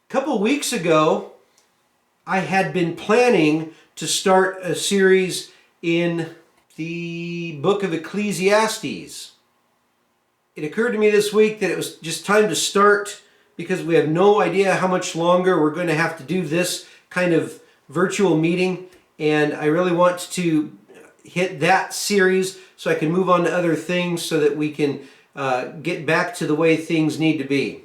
A couple weeks ago, I had been planning to start a series in the book of Ecclesiastes. It occurred to me this week that it was just time to start because we have no idea how much longer we're going to have to do this kind of virtual meeting, and I really want to hit that series so I can move on to other things so that we can get back to the way things need to be.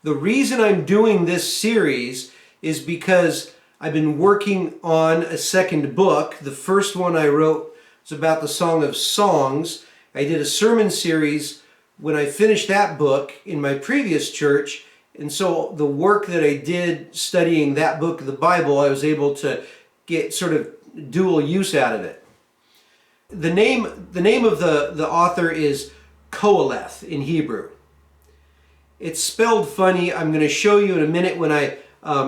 The reason I'm doing this series is because I've been working on a second book. The first one I wrote was about the Song of Songs. I did a sermon series when I finished that book in my previous church, and so the work that I did studying that book of the Bible, I was able to get sort of dual use out of it. The name of the author is Qoheleth in Hebrew. It's spelled funny. I'm going to show you in a minute when I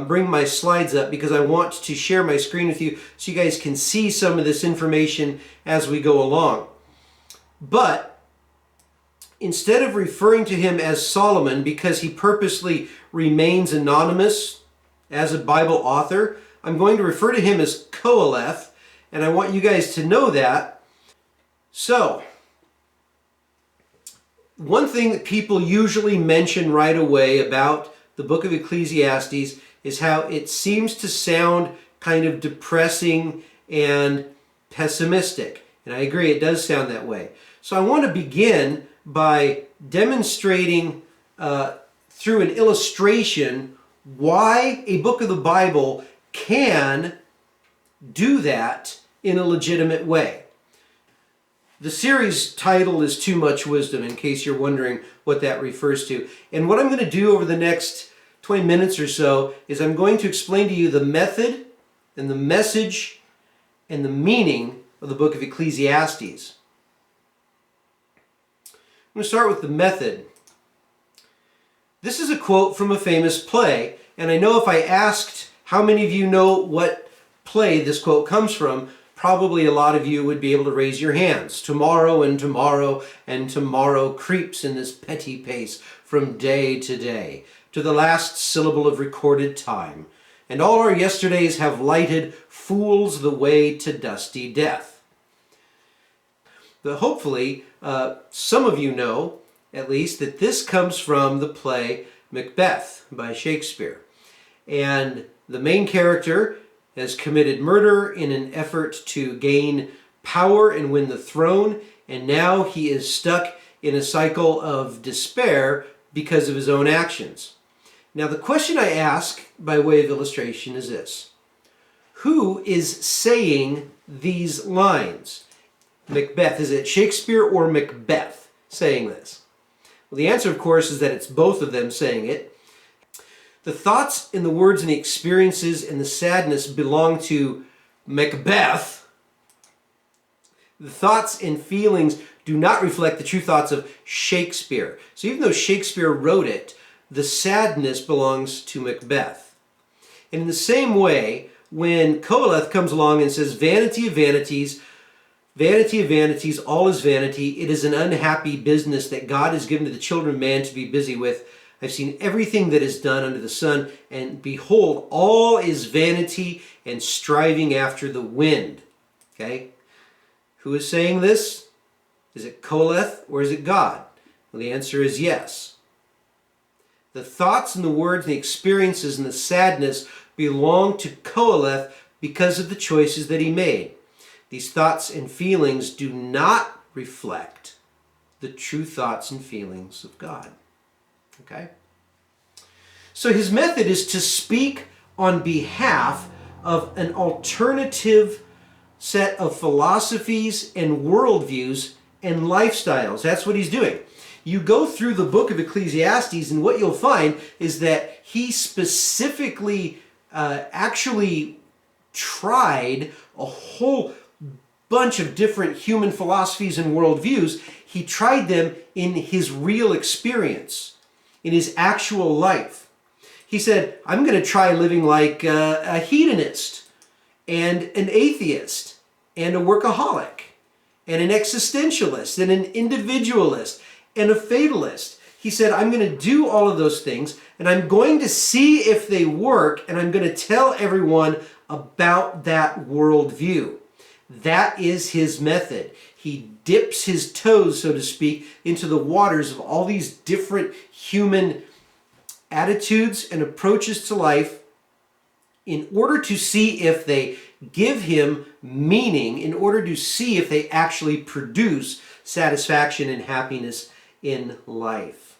bring my slides up, because I want to share my screen with you so you guys can see some of this information as we go along. But instead of referring to him as Solomon, because he purposely remains anonymous as a Bible author, I'm going to refer to him as Qoheleth, and I want you guys to know that. So, one thing that people usually mention right away about the book of Ecclesiastes is how it seems to sound kind of depressing and pessimistic. And I agree, it does sound that way. So I want to begin by demonstrating through an illustration why a book of the Bible can do that in a legitimate way. The series title is Too Much Wisdom, in case you're wondering what that refers to. And what I'm going to do over the next 20 minutes or so is I'm going to explain to you the method and the message and the meaning of the book of Ecclesiastes. I'm going to start with the method. This is a quote from a famous play, and I know if I asked how many of you know what play this quote comes from, probably a lot of you would be able to raise your hands. Tomorrow and tomorrow and tomorrow creeps in this petty pace from day to day, to the last syllable of recorded time. And all our yesterdays have lighted fools the way to dusty death. But hopefully, some of you know, at least, that this comes from the play Macbeth by Shakespeare. And the main character has committed murder in an effort to gain power and win the throne, and now he is stuck in a cycle of despair because of his own actions. Now, the question I ask by way of illustration is this: who is saying these lines? Macbeth. Is it Shakespeare or Macbeth saying this? Well, the answer, of course, is that it's both of them saying it. The thoughts and the words and the experiences and the sadness belong to Macbeth. The thoughts and feelings do not reflect the true thoughts of Shakespeare. So even though Shakespeare wrote it, the sadness belongs to Macbeth. And in the same way, when Qoheleth comes along and says, vanity of vanities, all is vanity, it is an unhappy business that God has given to the children of man to be busy with. I've seen everything that is done under the sun, and behold, all is vanity and striving after the wind. Okay? Who is saying this? Is it Qoheleth or is it God? Well, the answer is yes. The thoughts and the words and the experiences and the sadness belong to Qoheleth because of the choices that he made. These thoughts and feelings do not reflect the true thoughts and feelings of God. Okay? So his method is to speak on behalf of an alternative set of philosophies and worldviews and lifestyles. That's what he's doing. You go through the book of Ecclesiastes, and what you'll find is that he specifically actually tried a whole bunch of different human philosophies and worldviews. He tried them in his real experience, in his actual life. He said, I'm going to try living like a hedonist and an atheist and a workaholic and an existentialist and an individualist and a fatalist. He said, I'm going to do all of those things, and I'm going to see if they work, and I'm going to tell everyone about that worldview. That is his method. He dips his toes, so to speak, into the waters of all these different human attitudes and approaches to life in order to see if they give him meaning, in order to see if they actually produce satisfaction and happiness in life.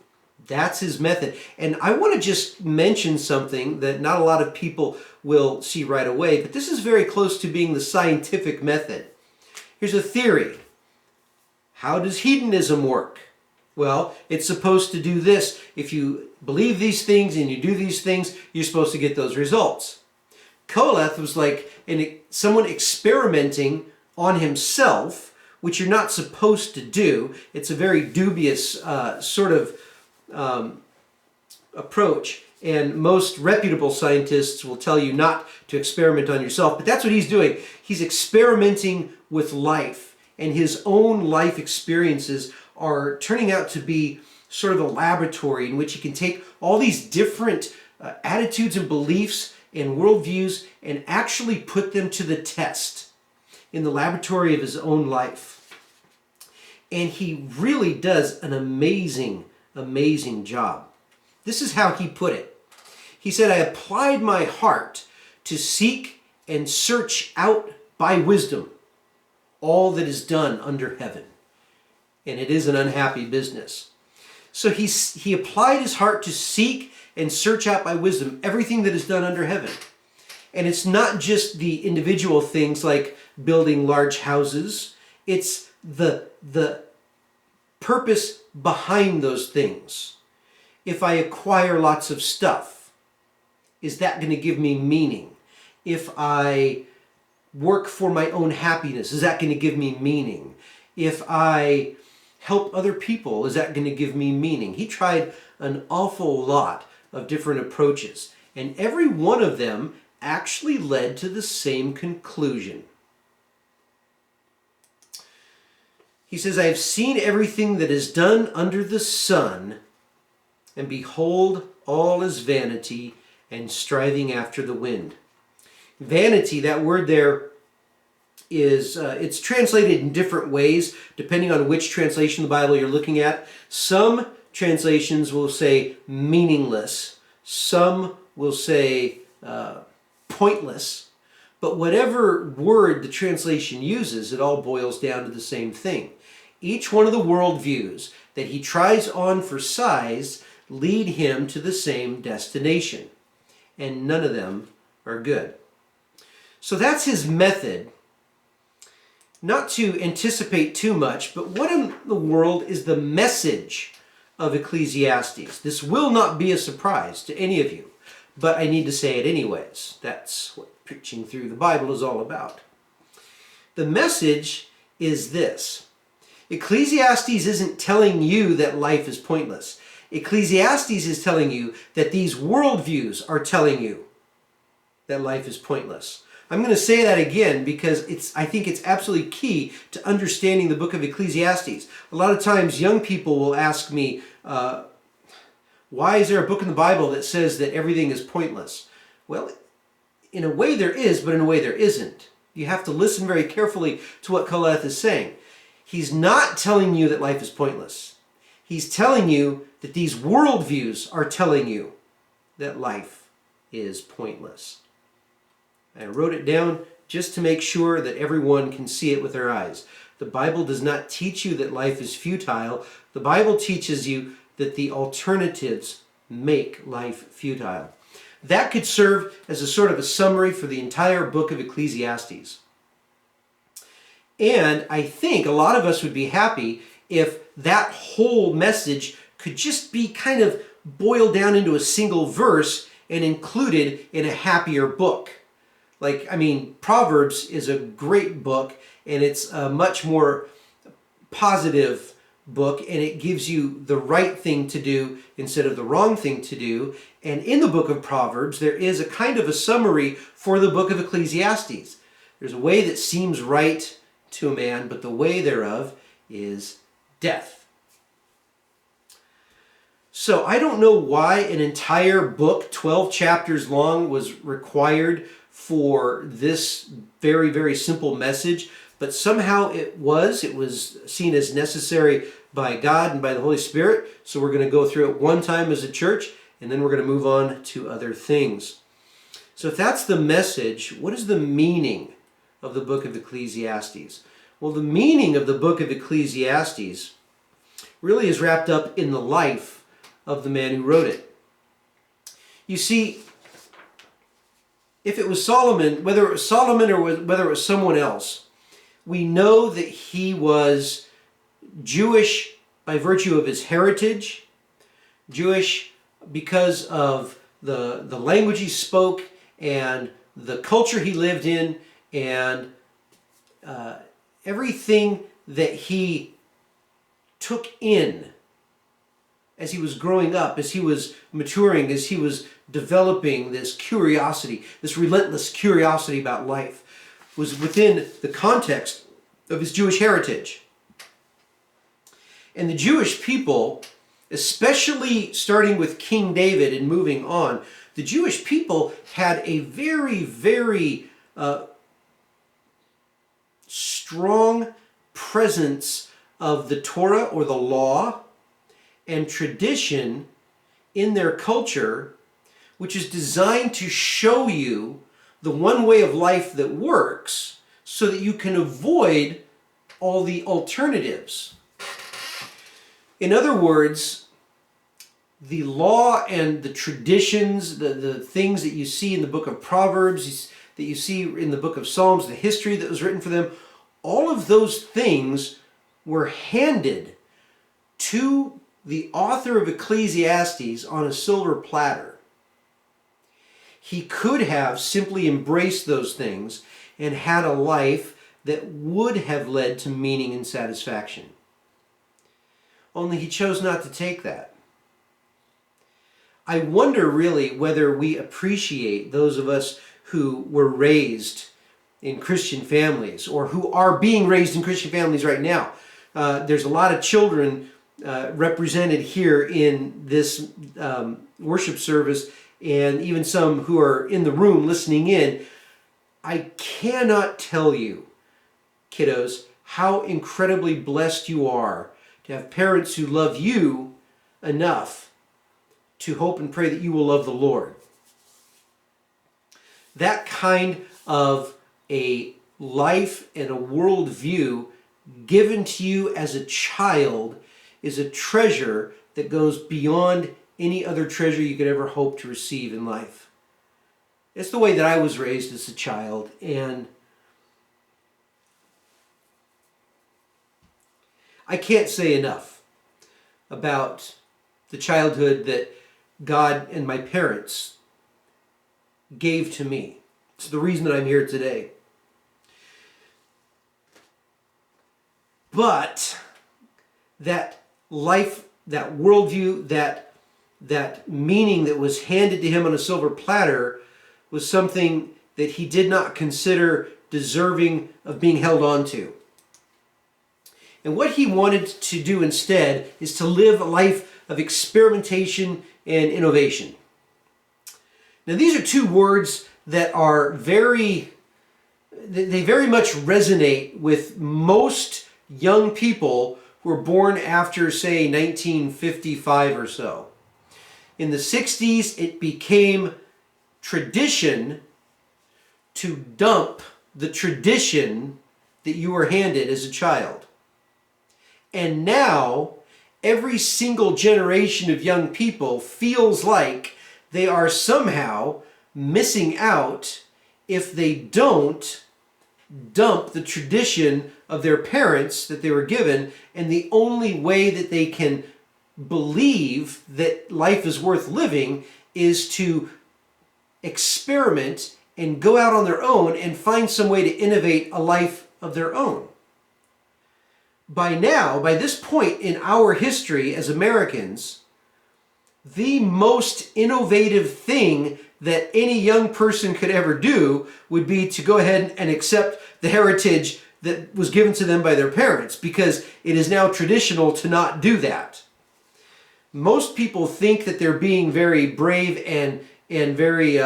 That's his method. And I want to just mention something that not a lot of people will see right away, but this is very close to being the scientific method. Here's a theory. How does hedonism work? Well, it's supposed to do this. If you believe these things and you do these things, you're supposed to get those results. Koheleth was like someone experimenting on himself, which you're not supposed to do. It's a very dubious sort of approach, and most reputable scientists will tell you not to experiment on yourself, but that's what he's doing. He's experimenting with life, and his own life experiences are turning out to be sort of a laboratory in which he can take all these different attitudes and beliefs and worldviews and actually put them to the test in the laboratory of his own life. And he really does an amazing job. This is how he put it. He said, I applied my heart to seek and search out by wisdom all that is done under heaven. And it is an unhappy business. So he applied his heart to seek and search out by wisdom everything that is done under heaven. And it's not just the individual things like building large houses. It's the purpose behind those things. If I acquire lots of stuff, is that going to give me meaning? If I work for my own happiness, is that going to give me meaning? If I help other people, is that going to give me meaning? He tried an awful lot of different approaches, and every one of them actually led to the same conclusion. He says, I have seen everything that is done under the sun, and behold, all is vanity and striving after the wind. Vanity, that word there is, it's translated in different ways depending on which translation of the Bible you're looking at. Some translations will say meaningless. Some will say pointless. But whatever word the translation uses, it all boils down to the same thing. Each one of the worldviews that he tries on for size lead him to the same destination. And none of them are good. So that's his method. Not to anticipate too much, but what in the world is the message of Ecclesiastes? This will not be a surprise to any of you, but I need to say it anyways. That's what preaching through the Bible is all about. The message is this. Ecclesiastes isn't telling you that life is pointless. Ecclesiastes is telling you that these worldviews are telling you that life is pointless. I'm going to say that again because I think it's absolutely key to understanding the book of Ecclesiastes. A lot of times young people will ask me, why is there a book in the Bible that says that everything is pointless? Well, in a way there is, but in a way there isn't. You have to listen very carefully to what Koheleth is saying. He's not telling you that life is pointless. He's telling you that these worldviews are telling you that life is pointless. I wrote it down just to make sure that everyone can see it with their eyes. The Bible does not teach you that life is futile. The Bible teaches you that the alternatives make life futile. That could serve as a sort of a summary for the entire book of Ecclesiastes. And I think a lot of us would be happy if that whole message could just be kind of boiled down into a single verse and included in a happier book. Proverbs is a great book, and it's a much more positive book, and it gives you the right thing to do instead of the wrong thing to do. And in the book of Proverbs, there is a kind of a summary for the book of Ecclesiastes. There's a way that seems right to a man, but the way thereof is death. So I don't know why an entire book, 12 chapters long, was required for this very, very simple message, but somehow it was seen as necessary by God and by the Holy Spirit. So we're going to go through it one time as a church, and then we're going to move on to other things. So if that's the message, what is the meaning of the book of Ecclesiastes? Well, the meaning of the book of Ecclesiastes really is wrapped up in the life of the man who wrote it. You see, if it was Solomon, whether it was Solomon or whether it was someone else, we know that he was Jewish by virtue of his heritage, Jewish because of the language he spoke and the culture he lived in, and everything that he took in as he was growing up, as he was maturing, as he was developing this curiosity, this relentless curiosity about life, was within the context of his Jewish heritage. And the Jewish people, especially starting with King David and moving on, the Jewish people had a very, very strong presence of the Torah or the law and tradition in their culture, which is designed to show you the one way of life that works so that you can avoid all the alternatives. In other words, the law and the traditions, the things that you see in the book of Proverbs, that you see in the book of Psalms, the history that was written for them, all of those things were handed to the author of Ecclesiastes on a silver platter. He could have simply embraced those things and had a life that would have led to meaning and satisfaction. Only he chose not to take that. I wonder really whether we appreciate those of us who were raised in Christian families or who are being raised in Christian families right now. There's a lot of children represented here in this worship service, and even some who are in the room listening in. I cannot tell you, kiddos, how incredibly blessed you are to have parents who love you enough to hope and pray that you will love the Lord. That kind of a life and a worldview given to you as a child is a treasure that goes beyond any other treasure you could ever hope to receive in life. It's the way that I was raised as a child, and I can't say enough about the childhood that God and my parents gave to me. It's the reason that I'm here today. But that life, that worldview, that meaning that was handed to him on a silver platter was something that he did not consider deserving of being held on to. And what he wanted to do instead is to live a life of experimentation and innovation. Now, these are two words that are they very much resonate with most young people who were born after, say, 1955 or so. In the 60s, it became tradition to dump the tradition that you were handed as a child. And now, every single generation of young people feels like they are somehow missing out if they don't dump the tradition of their parents that they were given, and the only way that they can believe that life is worth living is to experiment and go out on their own and find some way to innovate a life of their own. By now, by this point in our history as Americans, the most innovative thing that any young person could ever do would be to go ahead and accept the heritage that was given to them by their parents, because it is now traditional to not do that. Most people think that they're being very brave and very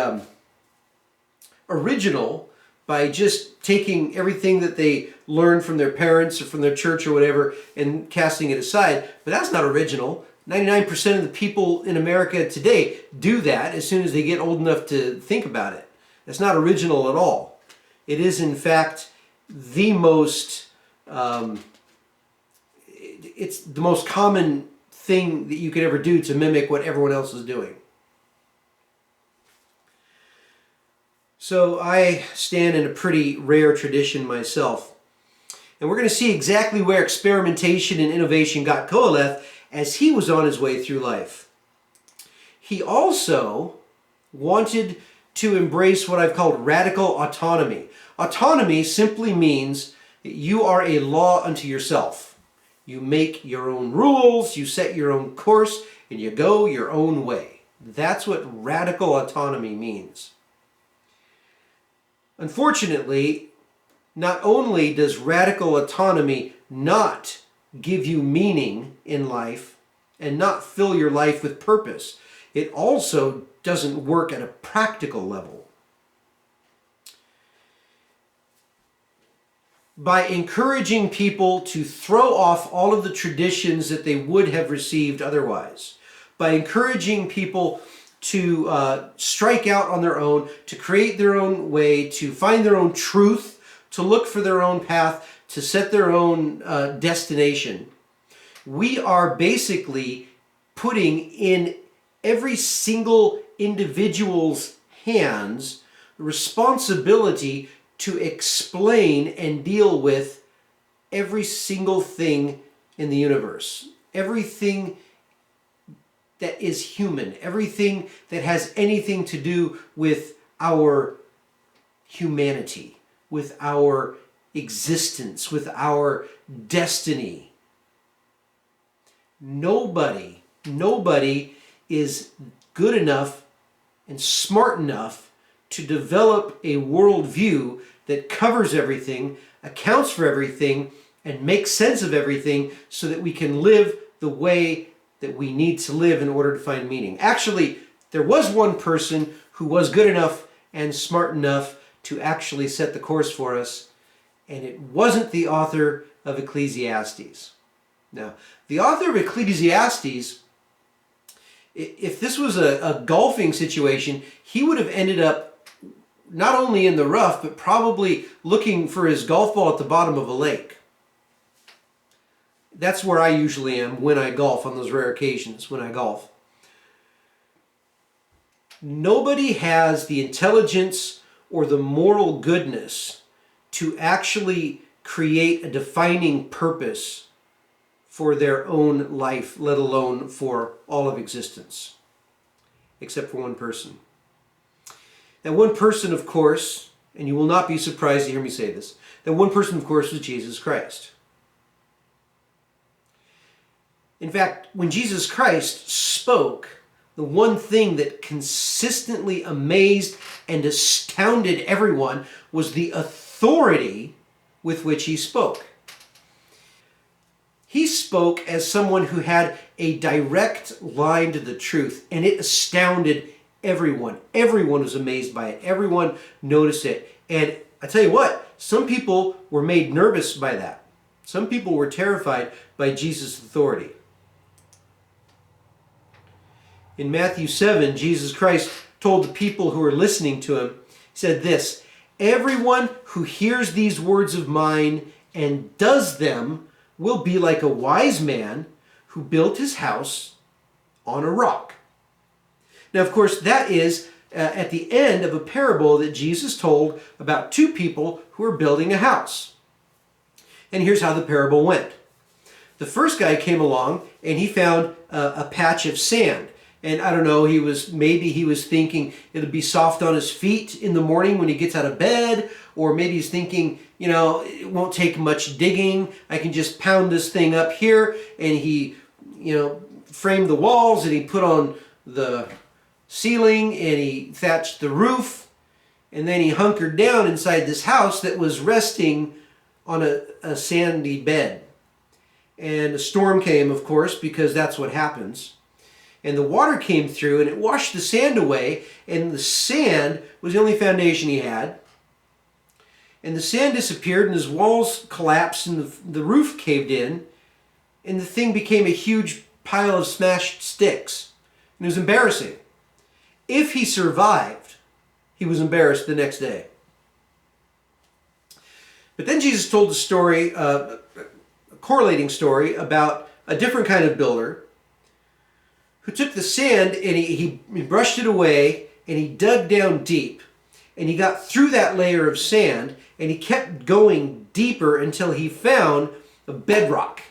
original by just taking everything that they learned from their parents or from their church or whatever and casting it aside. But that's not original. 99% of the people in America today do that as soon as they get old enough to think about it. That's not original at all. It is, in fact, the most, it's the most common thing that you could ever do to mimic what everyone else is doing. So I stand in a pretty rare tradition myself. And we're going to see exactly where experimentation and innovation got Koheleth as he was on his way through life. He also wanted to embrace what I've called radical autonomy. Autonomy simply means that you are a law unto yourself. You make your own rules, you set your own course, and you go your own way. That's what radical autonomy means. Unfortunately, not only does radical autonomy not give you meaning in life and not fill your life with purpose, it also doesn't work at a practical level. By encouraging people to throw off all of the traditions that they would have received otherwise, by encouraging people to strike out on their own, to create their own way, to find their own truth, to look for their own path, to set their own destination, we are basically putting in every single individual's hands the responsibility to explain and deal with every single thing in the universe. Everything that is human, everything that has anything to do with our humanity, with our existence, with our destiny. Nobody is good enough and smart enough to develop a worldview that covers everything, accounts for everything, and makes sense of everything so that we can live the way that we need to live in order to find meaning. Actually, there was one person who was good enough and smart enough to actually set the course for us, and it wasn't the author of Ecclesiastes. Now, the author of Ecclesiastes, if this was a golfing situation, he would have ended up not only in the rough, but probably looking for his golf ball at the bottom of a lake. That's where I usually am when I golf, on those rare occasions when I golf. Nobody has the intelligence or the moral goodness to actually create a defining purpose for their own life, let alone for all of existence, except for one person. That one person, of course, and you will not be surprised to hear me say this, that one person, of course, was Jesus Christ. In fact, when Jesus Christ spoke, the one thing that consistently amazed and astounded everyone was the authority with which he spoke. He spoke as someone who had a direct line to the truth, and it astounded everyone. Everyone was amazed by it. Everyone noticed it. And I tell you what, some people were made nervous by that. Some people were terrified by Jesus' authority. In Matthew 7, Jesus Christ told the people who were listening to him, he said this, "Everyone who hears these words of mine and does them will be like a wise man who built his house on a rock." Now, of course, that is at the end of a parable that Jesus told about two people who were building a house. And here's how the parable went. The first guy came along and he found a patch of sand. And I don't know, maybe he was thinking it'll be soft on his feet in the morning when he gets out of bed, or maybe he's thinking, it won't take much digging. I can just pound this thing up here. And he, framed the walls and he put on the ceiling and he thatched the roof. And then he hunkered down inside this house that was resting on a sandy bed. And a storm came, of course, because that's what happens. And the water came through and it washed the sand away, and the sand was the only foundation he had. And the sand disappeared and his walls collapsed and the roof caved in, and the thing became a huge pile of smashed sticks. And it was embarrassing. If he survived, he was embarrassed the next day. But then Jesus told a story, a correlating story about a different kind of builder who took the sand and he brushed it away and he dug down deep and he got through that layer of sand and he kept going deeper until he found a bedrock.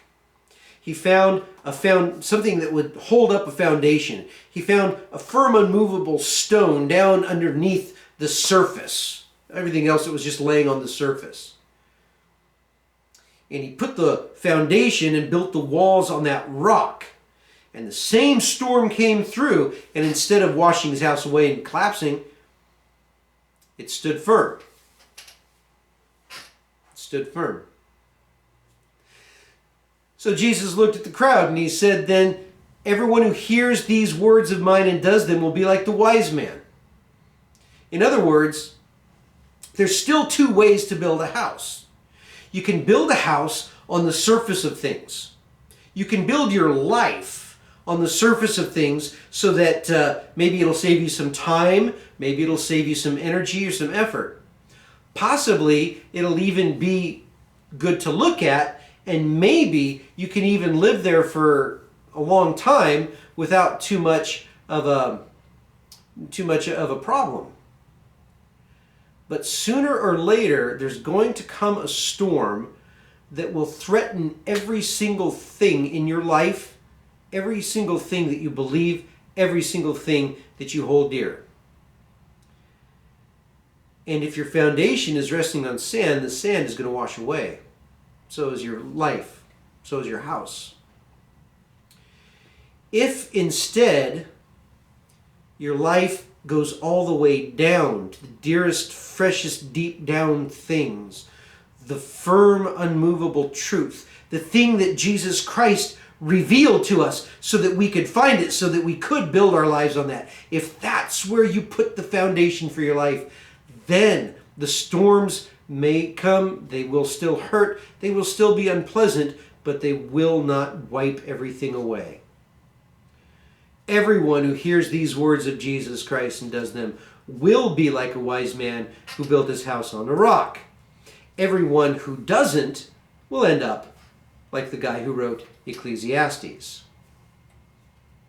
He found something that would hold up a foundation. He found a firm, unmovable stone down underneath the surface. Everything else that was just laying on the surface. And he put the foundation and built the walls on that rock. And the same storm came through, and instead of washing his house away and collapsing, it stood firm. It stood firm. So Jesus looked at the crowd and he said, then everyone who hears these words of mine and does them will be like the wise man. In other words, there's still two ways to build a house. You can build a house on the surface of things. You can build your life on the surface of things so that maybe it'll save you some time, maybe it'll save you some energy or some effort. Possibly it'll even be good to look at, and maybe you can even live there for a long time without too much of a problem. But sooner or later, there's going to come a storm that will threaten every single thing in your life, every single thing that you believe, every single thing that you hold dear. And if your foundation is resting on sand, the sand is going to wash away. So is your life. So is your house. If instead your life goes all the way down to the dearest, freshest, deep down things, the firm, unmovable truth, the thing that Jesus Christ revealed to us so that we could find it, so that we could build our lives on that. If that's where you put the foundation for your life, then the storms may come, they will still hurt, they will still be unpleasant, but they will not wipe everything away. Everyone who hears these words of Jesus Christ and does them will be like a wise man who built his house on a rock. Everyone who doesn't will end up like the guy who wrote Ecclesiastes.